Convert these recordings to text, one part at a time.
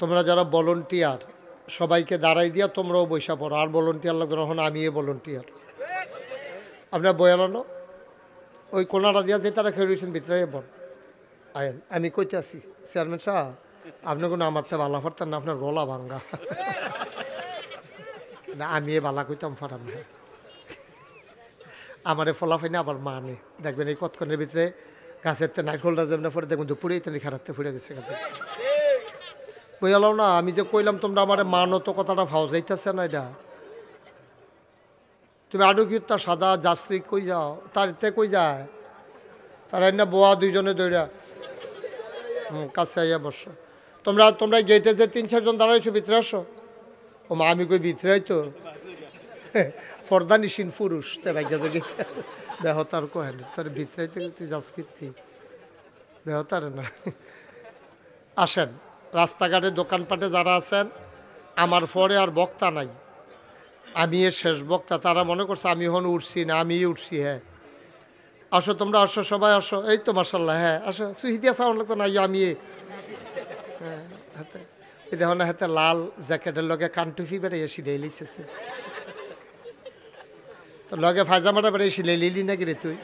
তোমরা যারা ভলেন্টিয়ার সবাইকে দাঁড়াই দিয়া তোমরাও বৈশা পড়ো, আর ভলেন্টিয়ার লাগবে না, আমি এ ভলেন্টিয়ার। আপনার বয়ালানো ওই কোনাটা দিয়া যে তারা খেয়ে রয়েছেন ভিতরে বল আয়েন, আমি কইতে আছি চেয়ারম্যান সাহেব আপনি কোনো আমার তো বালা ফারতেন না, আপনার গলা ভাঙ্গা। না আমি এ বালা কইতাম ফারাম না, আমারে ফলাফাই না আবার মানে দেখবেন এই কতক্ষণের ভিতরে গাছের তো নাইট হোল্ডার যেমন পরে দেখবেন দুপুরেই তো খারাপতে ফুড়ে গেছে। বইয়ালাও না আমি যে কইলাম তোমরা আমার মানো তো কথাটা ভাও যাইতেছে না। এটা তুমি আডু কি তার সাদা জার্সি কই যাও, তার এতে কই যায় তার না বোয়া দুইজনে দৌড়া কাছে আইয়া বসো। তোমরা তোমরা গেটে যে 3-4 জন দাঁড়াইছো ভিতরে আসো। ও মা আমি কই ভিতরে তো ফর্দানিসীন পুরুষ বেহতার কহেন তার ভিতরে তুই যাস কীর্তি বেহতার না। আসেন রাস্তাঘাটে দোকানপাটে যারা আছেন, আমার পরে আর বক্তা নাই, আমি এর শেষ বক্তা। তারা মনে করছে আমি হন উঠছি না, আমি উঠছি। হ্যাঁ আসো তোমরা আসো, সবাই আসো। এই তো মার্শাল্লাহ, হ্যাঁ আসো। সুহিদিয়া সাউন্ড লাগতো না, আমি হ্যাঁ হাতে এই দেখো না, হাতে লাল জ্যাকেটের লগে কানটুফি বেড়ে সিলাই লিছে, তো লগে ফাইজামাটা বেড়ে সিলাই লিলি নাকি রে তুই?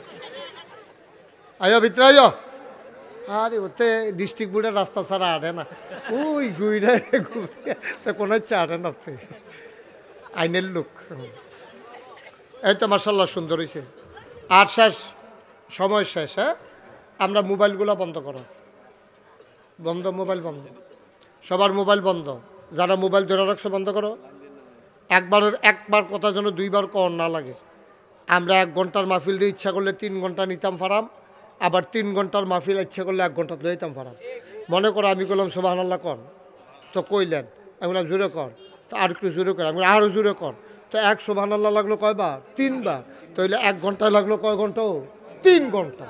আয়ো ভিতরে আয়ো। আরে ওতে ডিস্ট্রিক্ট বোর্ডের রাস্তা ছাড়া আটে না, ওই গুইরে ঘুরতে কোনো হচ্ছে আটে না, আইনের লোক। এই তো মার্শাল্লাহ সুন্দর হয়েছে। আর শেষ সময় শেষ। হ্যাঁ আমরা মোবাইলগুলো বন্ধ করো, বন্ধ, মোবাইল বন্ধ, সবার মোবাইল বন্ধ। যারা মোবাইল ধরে রাখছো বন্ধ করো। একবার কথা যেন 2বার কর না লাগে। আমরা 1 ঘন্টার মাহফিল দিয়ে ইচ্ছা করলে 3 ঘন্টা নিতাম ফারাম, আবার 3 ঘন্টার মাহফিল ইচ্ছা করলে 1 ঘন্টা লইতাম ফারাম। মনে করো আমি বললাম সুবহানাল্লাহ কর, তো কইলেন আমি বললাম জোরে কর, তো আর একটু জোরে কর, আমি আরও জোরে কর, তো 1 সুবহানাল্লাহ লাগলো কয়বার? 3বার। তাইলে 1 ঘন্টায় লাগলো কয় ঘন্টা? 3 ঘন্টা।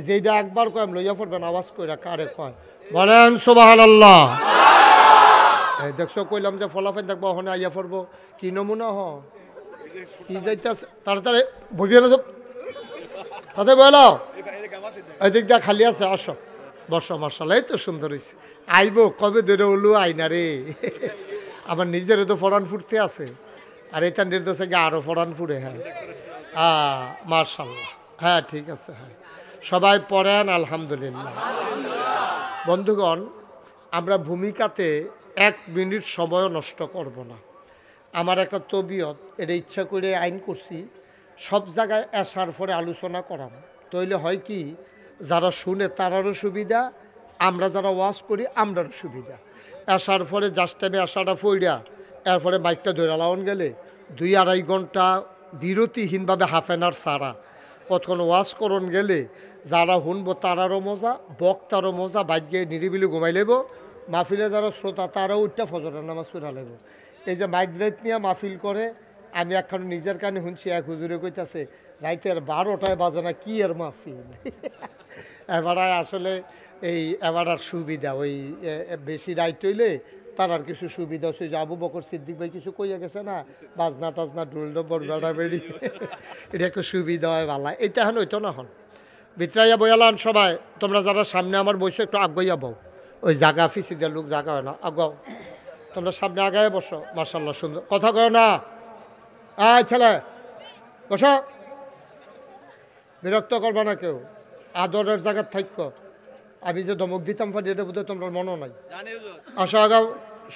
যেইটা একবার কয় আমি লইয়া পড়বেন, আওয়াজ কইরা কারে কয় বলেন সুবহানাল্লাহ। এই দেখছো কইলাম যে ফলাফল দেখবো, ওখানে আইয়া পড়বো কি নমুনা হ কি যাইতেছে। তাড়াতাড়ি ভুগিয়ে না তাতে বলাও, এই দিক দিয়ে খালি আছে, আসো বসো। মার্শাল্লাহ এই তো সুন্দর হয়েছে। আইবো কবে ধরে ওলু আইনা রে, আমার নিজেরও তো ফরান ফুটতে আছে, আর এই তান্ডের দোষে গিয়ে আরও ফরান ফুটে। হ্যাঁ মার্শাল্লাহ, হ্যাঁ ঠিক আছে। হ্যাঁ সবাই পড়েন আলহামদুলিল্লাহ। বন্ধুগণ আমরা ভূমিকাতে 1 মিনিট সময়ও নষ্ট করব না। আমার একটা তবিয়ত, এটা ইচ্ছা করে আইন করছি, সব জায়গায় আসার পরে আলোচনা করাম। তইলে হয় কি, যারা শুনে তারারও সুবিধা, আমরা যারা ওয়াজ করি আমরারও সুবিধা। আসার পরে জাস্ট টাইমে আসাটা ফইরা এরপরে মাইকটা ধরে লাউন গেলে 2-2.5 ঘন্টা বিরতিহীনভাবে হাফ অ্যান আওয়ার সারা কতক্ষণ ওয়াজ করন গেলে যারা শুনবো তারারও মজা, বক্তারও মজা, বাইক গিয়ে নিরিবিলি ঘুমাই লেব। মাহফিলে যারা শ্রোতা তারাও উঠটা ফজরের নামাজ পড়া লেব। এই যে মাইক রাইত নিয়ে মাহফিল করে, আমি এখন নিজের কানে শুনছি, এক হুজুরে কইতাছে রাইতের 12টায় বাজে না কি এর মাহফিল। এবার আসলে এই এবার আর সুবিধা ওই বেশি রাইত হইলে তার আর কিছু সুবিধা হচ্ছে। যে আবু বকর সিদ্দিক ভাই কিছু কইয়া গেছে না, বাজনা টাজনা ডুল ডবর বেড়া বেড়ি, এটা একটু সুবিধা হয় ভালো। এইটা এখন হইতো না, হন ভিতরাইয়া বইয়ালান সবাই। তোমরা যারা সামনে আমার বসে একটু আগাইয়া বউ, ওই জায়গা ফিসি দেওয়ার লোক জায়গা হয় না, আগাও তোমরা সামনে আগায় বসো। মার্শাল্লাহ সুন্দর কথা কয় না, আয় ছেলে বসো, বিরক্ত করবা না কেউ, আদরের জায়গার থাইক। আমি যে ধমক দিতাম পারি এটা বোধহয় তোমরা মনে নাই। আসো আগাও,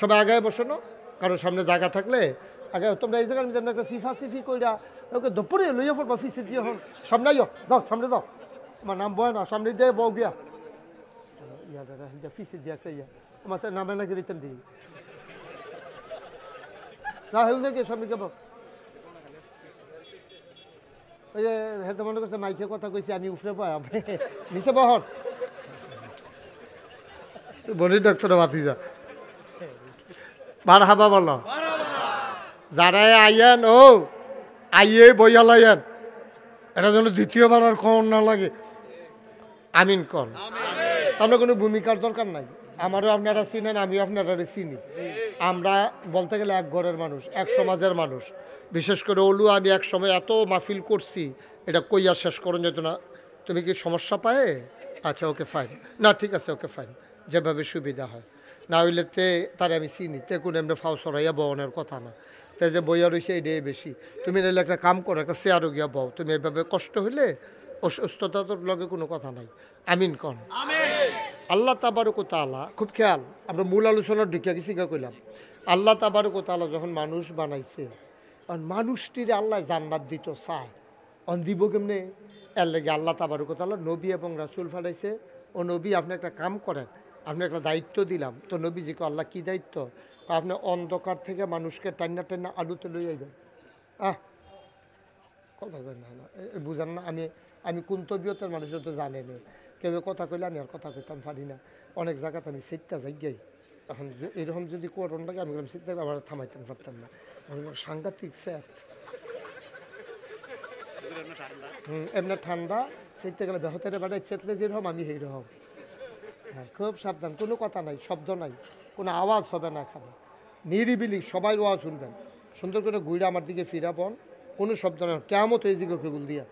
সবাই আগায় বসো না, কারোর সামনে জায়গা থাকলে আগে তোমরা এই জায়গার জন্য একটা সিফা সিফি কইরা ওকে দুপুরে লইয়া পড়বা ফিসে দিয়ে। হন সামনে আইও, যাও সামনে যাও, আমার নাম বয় না, সামনে দিয়ে বউ গিয়া ইয়া ফিসে দিয়া একটা ইয়া আমার নামে নাকি রিটার্ন দিই না হেল দেখে সামনে যাবো। ওই যে হেতে মনে করছে মাইকে কথা কইছি আমি উঠে পাই, আপনি নিচে বহন বনি ডাক্তার বাতিজা বার হাবা বলো। যারা আইয়েন ও আইয়ে বইয়া লাইয়েন, এটা যেন দ্বিতীয়বার আর কম না লাগে। আমিন কর। তাহলে কোনো ভূমিকার দরকার নাই। আমারও আপনারা চিনেন, আমিও আপনারা চিনি। আমরা বলতে গেলে এক ঘরের মানুষ, এক সমাজের মানুষ। বিশেষ করে ওলু আমি এক সময় এত মাহফিল করছি, এটা কইয়া শেষ করুন যেত না। তুমি কি সমস্যা পায়? আচ্ছা ওকে ফাইন, না ঠিক আছে ওকে ফাইন, যেভাবে সুবিধা হয়। না হইলে তে তারে আমি চিনি তে কোন এমনি ফাও সরাইয়া বওনের কথা না। তে যে বইয়া রয়েছে এটাই বেশি। তুমি নাহলে একটা কাম করো, একটা চেয়ারও গিয়া বও। তুমি এভাবে কষ্ট হইলে অসুস্থতার লগে কোনো কথা নাই। আমিন কন। আল্লাহ তাবারক ও তাআলা খুব খেয়াল, আমরা মূল আলোচনার ঢুকিয়া গেছি কইলাম। আল্লাহ তাবারক ও তাআলা যখন মানুষ বানাইছে, আর মানুষটির আল্লাহ জান্নাত দিত চায়, অন দিব কেমনে? এর লেগে আল্লাহ তাবারক ও তাআলা নবী এবং রাসূল পাঠাইছে। ও নবী, আপনি একটা কাম করেন, আপনি একটা দায়িত্ব দিলাম। তো নবীজিকে আল্লাহ কি দায়িত্ব? আপনি অন্ধকার থেকে মানুষকে টান্না টান্না আলুতে লই আইবেন। কথা কই না, বুঝান না। আমি কোন তবিয়তের মানুষের তো জানেনি। কেউ কথা কইলে আমি আর কথা কইতাম পারি না। অনেক জায়গাতে আমি সিটটা যাই। এখন এরকম যদি করোন লাগে আমি সিটটা আমার থামাইতাম পারতাম না। সাংঘাতিক স্যাট, এমনি ঠান্ডা। সিটতে গেলে বেহতের বেড়ায় চেতলে যেরকম আমি সেইরকম। হ্যাঁ, খুব সাবধান, কোনো কথা নাই, শব্দ নাই, কোনো আওয়াজ হবে না। এখানে নিরিবিলি সবাই আওয়াজ শুনবেন। সুন্দর করে ঘুরে আমার দিকে ফিরাবন, কোনো শব্দ না। কেমন এই দিকে কেবল দিয়া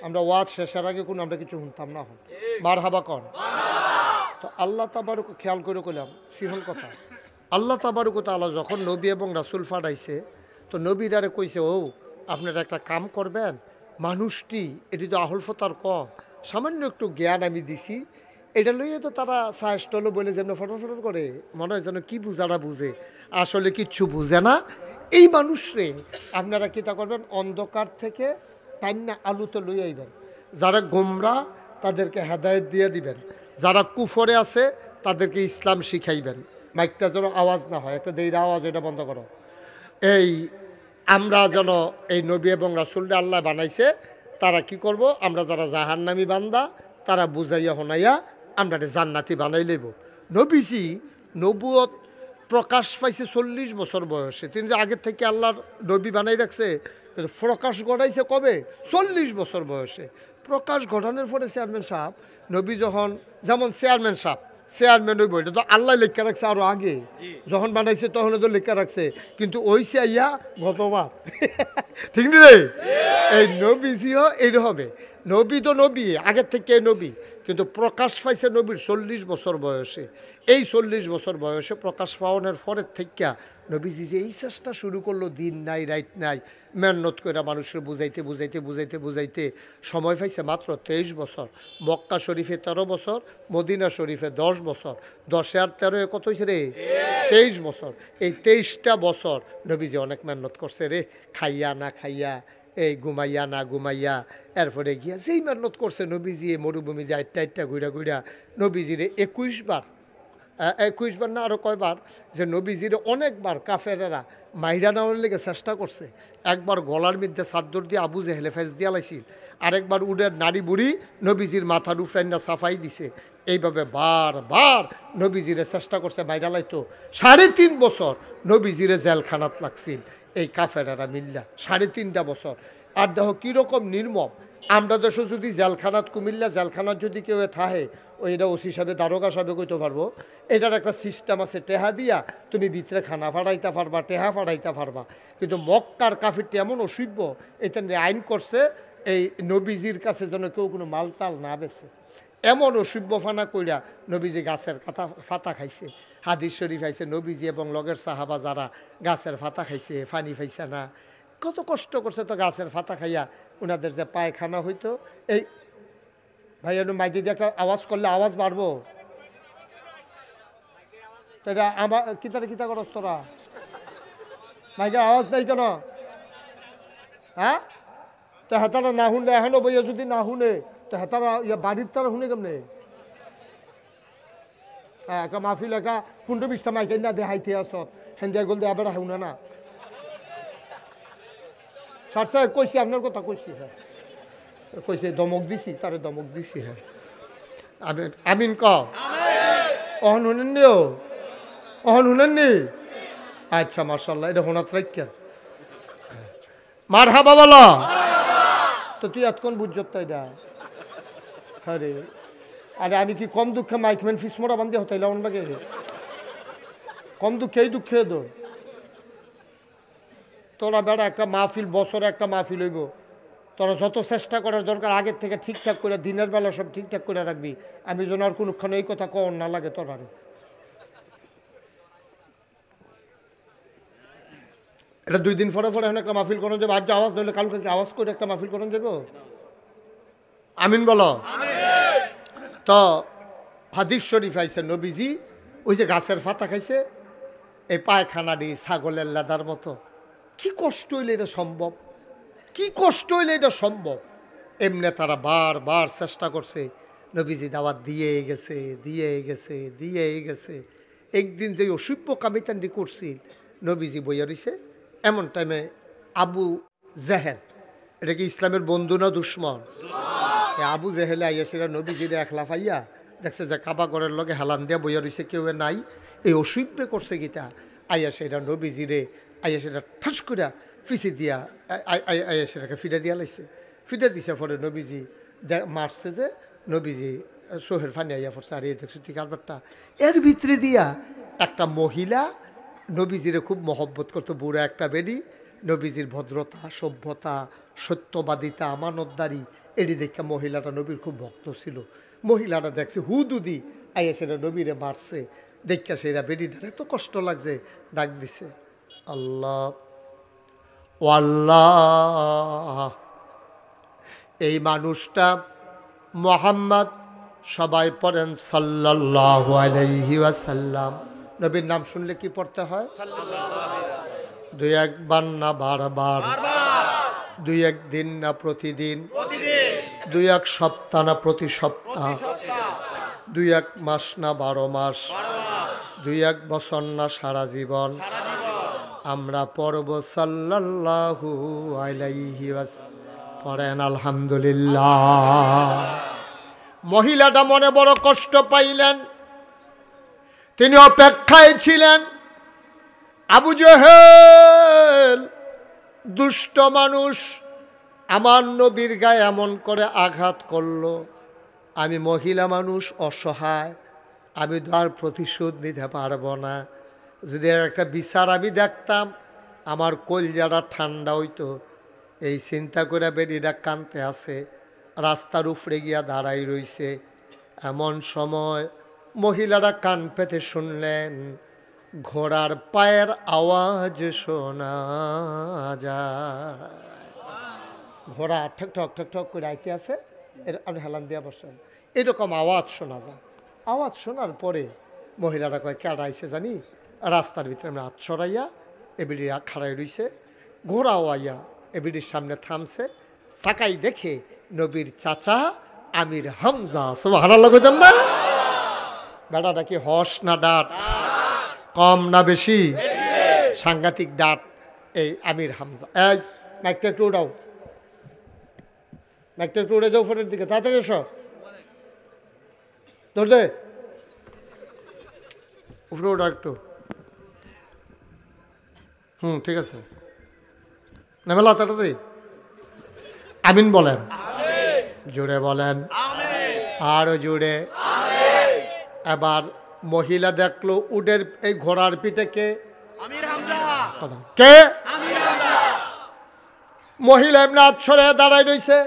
আমরা ওয়াজ শেষের আগে কোনো আমরা কিছু শুনতাম না। হন মার হাবা কর। তো আল্লাহ তাবারক খেয়াল করে কইলাম সিহল কথা। আল্লাহ তাবারক তাআলা যখন নবী এবং রাসূল পাঠাইছে, তো নবীরারে কইছে, ও আপনারা একটা কাম করবেন, মানুষটি এটি তো আহল ফতার কম, সামান্য একটু জ্ঞান আমি দিছি, এটা লইয়ে তো তারা সাহস্টল বলে যেন ফটর করে, মনে হয় যেন কি বুঝারা বুঝে, আসলে কিচ্ছু বুঝে না। এই মানুষরে আপনারা কিতা করবেন, অন্ধকার থেকে টান্না আলুতে লই আইবেন। যারা গোমরা তাদেরকে হেদায়েত দিয়ে দিবেন, যারা কুফরে আছে তাদেরকে ইসলাম শিখাইবেন। মাইকটা যেন আওয়াজ না হয়, একটা দেইরা আওয়াজ, এটা বন্ধ করো। এই আমরা যেন এই নবী এবং রাসূলরা আল্লাহ বানাইছে, তারা কি করব, আমরা যারা জাহান্নামী বান্দা তারা বুঝাইয়া হনাইয়া আমরা জান্নাতি বানাই লইব। নবীজি নবুয়ত প্রকাশ পাইছে 40 বছর বয়সে। তিনি আগের থেকে আল্লাহর নবী বানাই রাখছে, কিন্তু প্রকাশ ঘটাইছে কবে? 40 বছর বয়সে। প্রকাশ ঘটানোর পরে চেয়ারম্যান সাহেব, নবী যখন, যেমন চেয়ারম্যান সাহেব চেয়ারম্যান ওই বইটা তো আল্লাহ লেখা রাখছে আরো আগে, যখন বানাইছে তখন তো লেখা রাখছে, কিন্তু ওই ইয়া গতবার ঠিক না রে? এই নবীজিও এইরকম, নবী তো নবী আগের থেকে নবী, কিন্তু প্রকাশ পাইছে নবীর 40 বছর বয়সে। এই 40 বছর বয়সে প্রকাশ পাওয়ানোর পরের থেকে নবীজি যে এই চেষ্টা শুরু করলো, দিন নাই রাত নাই মেহনত করে মানুষের বুঝাইতে সময় পাইছে মাত্র 23 বছর। মক্কা শরীফে 13 বছর, মদিনা শরীফে 10 বছর। 10 আর 13 কত হয়েছে রে? 23 বছর। এই 23টা বছর নবীজি অনেক মেহনত করছে রে, খাইয়া না খাইয়া, এই ঘুমাইয়া না ঘুমাইয়া। এরপরে গিয়া যেই মেহনত করছে নবীজি, মরুভূমিতে আটটা ঘুরা নবীজিরে 21 বার না আরও কয়বার, যে নবীজির অনেকবার কাফেরেরা মাইরা নেওয়ার লেগে চেষ্টা করছে। একবার গলার মধ্যে চাদর দিয়ে আবু জেহেলে ফেস দিয়া লাইছিল, আরেকবার উডের নারী বুড়ি নবীজির মাথার উফরাইনা সাফাই দিছে। এইভাবে বারবার নবীজিরে চেষ্টা করছে মাইরা লাইতো। 3.5 বছর নবীজিরে জেলখানাত লাগছিল এই কাফেরেরা মিল্লা, 3.5 বছর। আর দেখো কীরকম নির্মম। আমরা দেশে যদি জেলখানাত, কুমিল্লা জেলখানাত যদি কেউ থাহে, ওই এটা ওসি সাহেবে দারোগা সাহেবে কইতে পারবো, এটার একটা সিস্টেম আছে, টেহা দিয়া তুমি ভিতরে খানা ফাড়াইতে পারবা, টেহা ফাড়াইতে পারবা। কিন্তু মক্কার কাফিরটি এমন অসভ্য, এটা আইন করছে এই নবীজির কাছে যেন কেউ কোনো মালটাল না বেছে। এমন অসভ্য ফানা কইরা নবীজি গাছের ফাতা খাইছে। হাদিস শরীফ আইছে নবীজি এবং লগের সাহাবা যারা গাছের ফাতা খাইছে, ফানি পাইছে না, কত কষ্ট করছে তো গাছের ফাতা খাইয়া। ওনাদের যে পায়খানা হইতো, এই ভাই একটু মাইকে দিয়ে একটা আওয়াজ করলে আওয়াজ বাড়বো। এটা আমার কিতা করস তোরা, মাইকের আওয়াজ নাই কেন? হ্যাঁ, তো হেতারা না শুনলে, এখনো বইয়া যদি না শুনে তো হেতারা বাড়ির তারা শুনে কেমনে? হ্যাঁ, একটা মাহফিল একা 15-20টা মাইকে না দেখাইতে আসত, হেন্দিয়া গল দিয়ে আবার শুনে না। স্যার সাহেব কইছি, আপনার কথা কইছি, হ্যাঁ কইছে, দমক দিছি, তারে দমক দিছি। হ্যাঁ আমিন ক। অহন শুনেননি? অহন শুনেননি? আচ্ছা মাশাআল্লাহ, এটা হোনাত রাখেন। মারহাবা বলো। তো তুই এতক্ষণ বুঝছত তাই না? আরে আরে আমি কি কম দুঃখে মাইকম্যান ফিস মোড়া বান্ধি হতাইলাম লাগে? কম দুঃখে এই দুঃখে দো তোরা বেড়া একটা মাহফিল, বছরে একটা মাহফিল হইব, তোরা যত চেষ্টা করার দরকার আগের থেকে ঠিকঠাক করে দিনের বেলা সব ঠিকঠাক করে রাখবি। আমি যেন আর কোনোক্ষণ এই কথা কন না লাগে তোর। আরে এটা 2 দিন পরে এখন একটা মাহফিল করানো যাবে। আজ যে আওয়াজ নইলে কালকে কি আওয়াজ করে একটা মাহফিল করানো যাবে? আমিন বলো। তো হাদিস শরীফ আইছে নবীজি ওই যে গাছের পাতা খাইছে, এই পায়খানাটি ছাগলের লেদার মতো। কি কষ্ট হইলে এটা সম্ভব? কি কষ্ট হইলে এটা সম্ভব? এমনি তারা বারবার চেষ্টা করছে, নবীজি দাওয়াত দিয়ে গেছে। একদিন যে অসভ্য কামিতান্ডি করছিল, নবীজি বইয়া রইছে। এমন টাইমে আবু জেহেল, এটা কি ইসলামের বন্ধু না দুশ্মন? আবু জেহেলে আইয়া সেটা নবীজিরে একলা পাইয়া দেখছে যে কাবা ঘরের লগে হেলান দিয়া বইয়া রইছে, কেউ নাই। এই অসভ্য করছে গীতা আইয়া সেটা নবীজিরে আইয়া সেটা ঠাস করে ফিসি দিয়া আইয়া সেটাকে ফিটা দিয়া লাইছে। ফিটা দিছে পরে নবীজি মারছে যে নবীজি সোহের ফানি আইয়া পড়ছে। আর এই দেখছো ঠিক আলবারটা এর ভিতরে দিয়া একটা মহিলা নবীজিরে খুব মহব্বত করতো, বুড়া একটা বেডি। নবীজির ভদ্রতা, সভ্যতা, সত্যবাদিতা, আমানতদারি এটি দেখে মহিলাটা নবীর খুব ভক্ত ছিল। মহিলাটা দেখছে হুদুদি আইয়া সেটা নবীরে মারছে, দেখা সেটা বেডিটার এত কষ্ট লাগছে, ডাক দিছে আল্লাহ ও আল্লাহ, এই মানুষটা মুহাম্মদ, সবাই পড়েন সাল্লাল্লাহু আলাইহি ওয়াসাল্লাম। নবীর নাম শুনলে কি পড়তে হয়? দুই একবার না বারবার, দুই এক দিন না প্রতিদিন, দুই এক সপ্তাহ না প্রতি সপ্তাহ, দুই এক মাস না 12 মাস, দুই এক বছর না সারা জীবন আমরা পড়ব সাল্লাল্লাহু আলাইহি ওয়াসাল্লাম। পড়েন আলহামদুলিল্লাহ। মহিলাটা মনে বড় কষ্ট পাইলেন, তিনি অপেক্ষায় ছিলেন। আবু জেহেল দুষ্ট মানুষ আমার নবীর গায়ে এমন করে আঘাত করলো, আমি মহিলা মানুষ, অসহায়, আমি তো আর প্রতিশোধ নিতে পারবো না। যদি একটা বিচার আমি দেখতাম আমার কলজাটা ঠান্ডা হইতো। এই চিন্তা করে বেরিটা কানতে আছে, রাস্তার উপরে গিয়া দাঁড়াই রইছে। এমন সময় মহিলারা কান পেতে শুনলেন ঘোড়ার পায়ের আওয়াজ শোনা যায়। ঘোড়া ঠক ঠক ঠক ঠক করে আইতে আছে, এর আপনি হেলান দিয়া বসেন, এরকম আওয়াজ শোনা যায়। আওয়াজ শোনার পরে মহিলারা কয় কেডা আইছে জানি, রাস্তার ভিতরে আমি হাত ছড়াইয়া এবিডি খাড়াই রইছে। ঘোড়াও আইয়া এবিডির সামনে থামছে। চাকাই দেখে নবীর চাচা আমির হামজা। সুবহানাল্লাহ কইতেন না? বেটাটা কি হস না ডাট, কম না বেশি? সাংঘাতিক ডাট এই আমির হামজা। এই মাইকটা একটু উড়াও, মাইকটা একটু উড়ে যাও ফোনের দিকে, তাড়াতাড়ি এসো, ধর দে উপরে উড়া একটু। ঠিক আছে, নেমেলা তাড়াতাড়ি। আমিন বলেন, জোরে বলেন, আরো জোরে। এবার মহিলা দেখলো উডের এই ঘোড়ার পিঠে কে? কে? মহিলা এমনি হাত ছড়ে দাঁড়াই রইছে।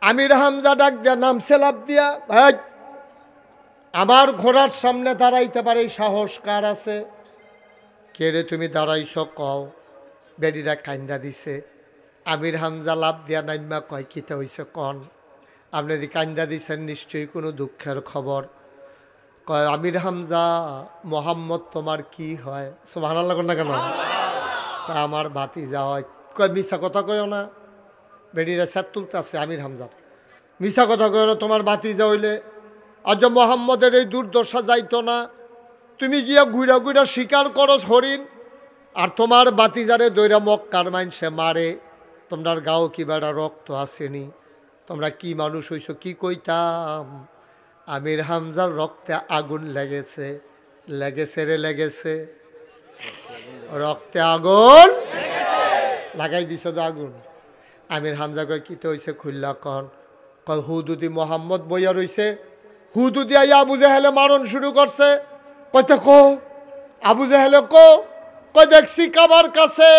আমির হামজা ডাক দিয়া নাম সেলাপ দিয়া, ভাই আমার ঘোড়ার সামনে দাঁড়াইতে পারে সাহস কার আছে? কে রে তুমি দাঁড়াইছ কও। বেডিরা কান্দা দিছে। আমির হামজা লাভ দিয়া নাইমা কয় কিতে হইছে কন। আপনি যদি কান্দা দিছেন নিশ্চয়ই কোনো দুঃখের খবর। কয় আমির হামজা মোহাম্মদ তোমার কি হয়? সুবহানাল্লাহ না কেন? আমার ভাতিজা হয়। কয় মিছা কথা কয়ও না। বেডিরা স্যার তুলতে আছে আমির হামজা, মিছা কথা কয়ও না, তোমার ভাতিজা হইলে আজ মোহাম্মদের এই দুর্দশা যাইতো না। তুমি গিয়া ঘুরা ঘুরা শিকার করো হরিণ, আর তোমার বাতিজারে দৈরা মক্কার মাইনসে মারে। তোমরার গাও কি বেড়া রক্ত আসেনি? তোমরা কি মানুষ হইছো? কি কইতাম? আমির হামজার রক্তে আগুন লেগেছে, লেগেছে রে লেগেছে, রক্তে আগুন লাগাই দিছে তো আগুন। আমির হামজা কয় কিতে হইছে খুল্লা কন। কয় হুদুদি মোহাম্মদ বইয়া রইছে, হুদুদি আইয়া আবু জেহেলে মারণ শুরু করছে। কইতে কো আবু জেহেলে কো। কই দেখছি কাবার কাছে।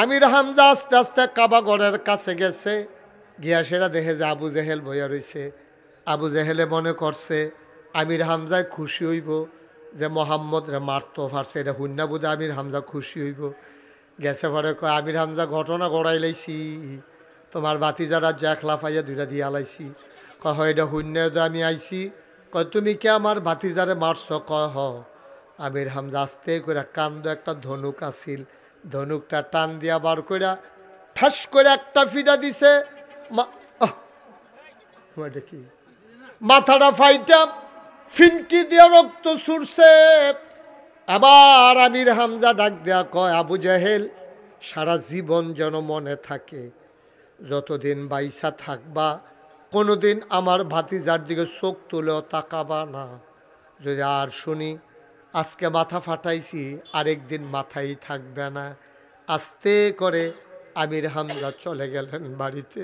আমির হামজা আস্তে আস্তে কাবা ঘরের কাছে গেছে, গিয়া সেটা দেখে যে আবু জেহেল বইয়া রইছে। আবু জেহেলে মনে করছে আমির হামজায় খুশি হইব, যে মোহাম্মদ রে মারতো পারছে, এটা হুন্না বুধে আমির হামজা খুশি হইব। গেছে পরে কয় আমির হামজা ঘটনা গড়াই লাইছি, তোমার বাতি যারা জ্যাক লাফাইয়া দুইটা দিয়ে আলাইছি। কয় হয় এটা হুন্না আমি আইছি। কয় তুমি কে আমার বাতিজারে মারছ? কয় হ। আমির হামজা আস্তে করে কান্দ, একটা ধনুক আসিল, ধনুকটা টান দিয়া বার কইরা ঠাস করে একটা ফিডা দিছে, কি মাথাটা ফাইটা ফিনকি দিয়ে রক্ত ছুটছে। আবার আমির হামজা ডাক দেয়া কয় আবু জাহেল, সারা জীবন যেন মনে থাকে, যতদিন বাইসা থাকবা কোনোদিন আমার ভাতিজার দিকে চোখ তুলেও তাকাবা না। যদি আর শুনি আজকে মাথা ফাটাইছি, আরেকদিন মাথাই থাকবে না। আস্তে করে আমির হামজা চলে গেলেন বাড়িতে।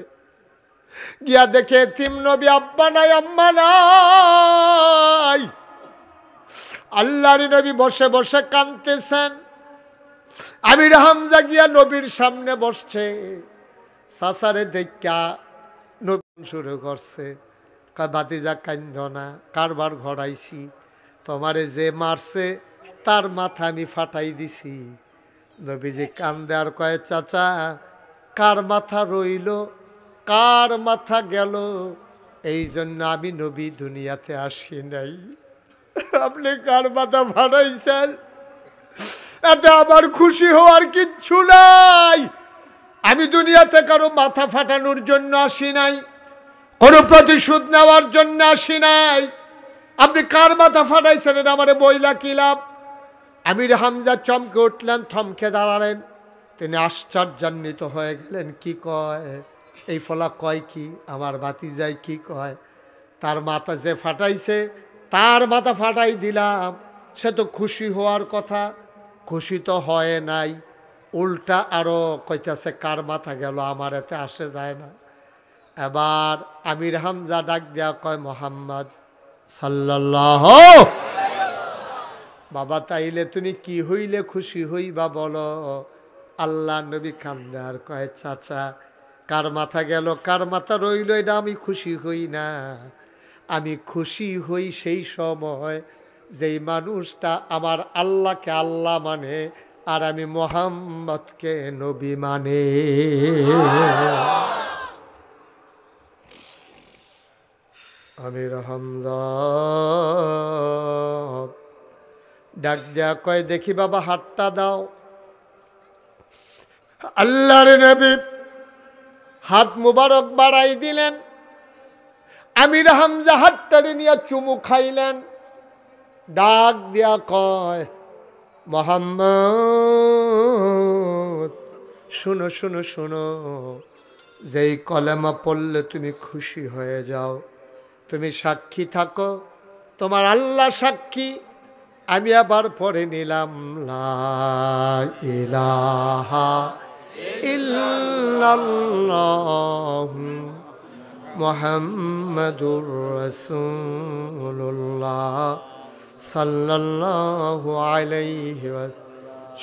গিয়া দেখে এতিম নবী, আব্বা নাই আম্মা নাই। আল্লাহর নবী বসে বসে কাঁদতেছেন। আমির হামজা গিয়া নবীর সামনে বসছে। চাচারে দেখা নবী শুরু করছে, কয় ভাতিজা কান্দ না, কারবার ঘড়াইছি, তোমারে যে মারছে তার মাথা আমি ফাটাই দিছি। নবীজি কান্দে আর কয় চাচা, কার মাথা রইল কার মাথা গেল, এই জন্য আমি নবী দুনিয়াতে আসি নাই। আপনি কার মাথা ফাটাইছেন এতে আমার খুশি হওয়ার কিচ্ছু নাই। আমি দুনিয়াতে কারো মাথা ফাটানোর জন্য আসি নাই, কোনো প্রতিশোধ নেওয়ার জন্য আসি নাই। আপনি কার মাথা ফাটাইছেন এটা আমারে বইলা কি লাভ? আমির হামজা চমকে উঠলেন, থমকে দাঁড়ালেন। তিনি আশ্চর্যান্বিত হয়ে গেলেন। কি কয় এই ফলা, কয় কি আমার ভাতিজাই কি কয়? তার মাথা যে ফাটাইছে তার মাথা ফাটাই দিলাম, সে তো খুশি হওয়ার কথা, খুশি তো হয় নাই, উল্টা আরো কইতাছে কার মাথা গেল, আমার এতে আসে যায় না। এবার আমির হামজা ডাক দেয়া কয় মোহাম্মদ সাল্লাল্লাহু। বাবা তাইলে তুমি কি হইলে খুশি হইবা বলো? আল্লাহ নবী কান্দে আর কয় চাচা, কার মাথা গেল কার মাথা রইল এটা আমি খুশি হই না। আমি খুশি হই সেই সময় যেই মানুষটা আমার আল্লাহকে আল্লাহ মানে আর আমি মোহাম্মদকে নবী মানে। আমির হামজা ডাক দেয়া কয় দেখি বাবা হাতটা দাও। আল্লাহর নবী হাত মুবারক বাড়াই দিলেন। আমির হামজা হাতটারে নিয়ে চুমু খাইলেন। ডাক দিয়া কয় মোহাম্মদ শুনো শুনো শুনো, যেই কলেমা পড়লে তুমি খুশি হয়ে যাও, তুমি সাক্ষী থাকো, তোমার আল্লাহ সাক্ষী। আমি আবার পড়ে নিলাম লা ইলাহা ইল্লাল্লাহু মুহাম্মাদুর রাসূলুল্লাহ সাল্লাল্লাহু আলাইহি ওয়াসাল্লাম।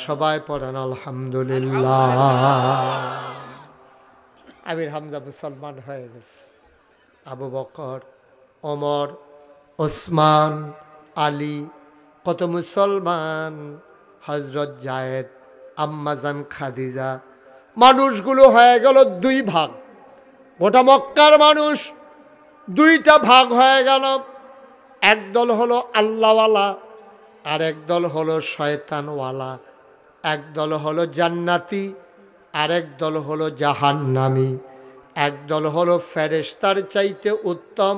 সবাই পড়েন আলহামদুলিল্লাহ। আমির হামজা মুসলমান হয়ে গেছে। আবু বকর, ওমর, ওসমান, আলী, কত মুসলমান, হযরত জায়েদ, আম্মাজান খাদিজা, মানুষগুলো হয়ে গেল দুই ভাগ। গোটা মক্কার মানুষ দুইটা ভাগ হয়ে গেল। একদল হলো আল্লাহওয়ালা আর একদল হলো শয়তানওয়ালা। একদল হলো জান্নাতি আর একদল হলো জাহান্নামী। একদল হলো ফেরেশতার চাইতে উত্তম,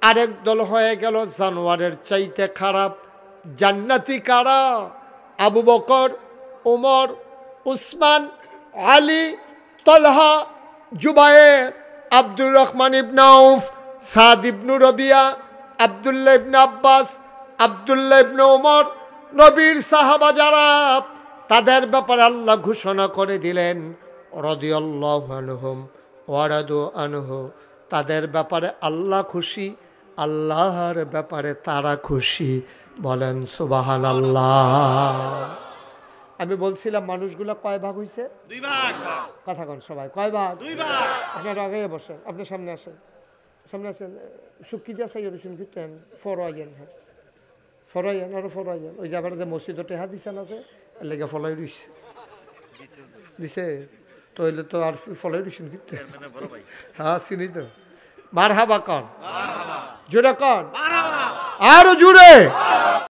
আরেক দল হয়ে গেল জানোয়ারের চাইতে খারাপ। জান্নাতি কারা? আবু বকর, ওমর, উসমান, আলী, তলহা, জুবায়ের, আব্দুর রহমান ইবনে আউফ, সাদ ইবনু রবিয়া, আব্দুল্লাহ ইবনে আব্বাস, আব্দুল্লাহ ইবনে ওমর। নবীর সাহাবা যারা, তাদের ব্যাপারে আল্লাহ ঘোষণা করে দিলেন রাদিয়াল্লাহু আনহুম ওয়া রাদু আনহু। তাদের ব্যাপারে আল্লাহ খুশি, আল্লাহর ব্যাপারে তারা খুশি। বলেন সুবহানাল্লাহ। আমি বলছিলাম মানুষগুলো কয় ভাগ হইছে? দুই ভাগ। কথা কোন সবাই, কয় ভাগ? দুই ভাগ। আপনারা আগে বসেন, আপনি সামনে আসেন, সামনে আসেন। সুকি যা সাইয়ে রসুন ফিরতেন ফর আগেন। হ্যাঁ ফরাইয়ান আরো ফরাইয়ান ওই যে আবার যে মসজিদ টেহা দিছেন আছে এর লেগে ফলাই রইছে দিছে তো হইলে তো আর ফলাই রইছেন কিন্তু হ্যাঁ চিনি তো মারহাবা কন জোরে কন আরো জোরে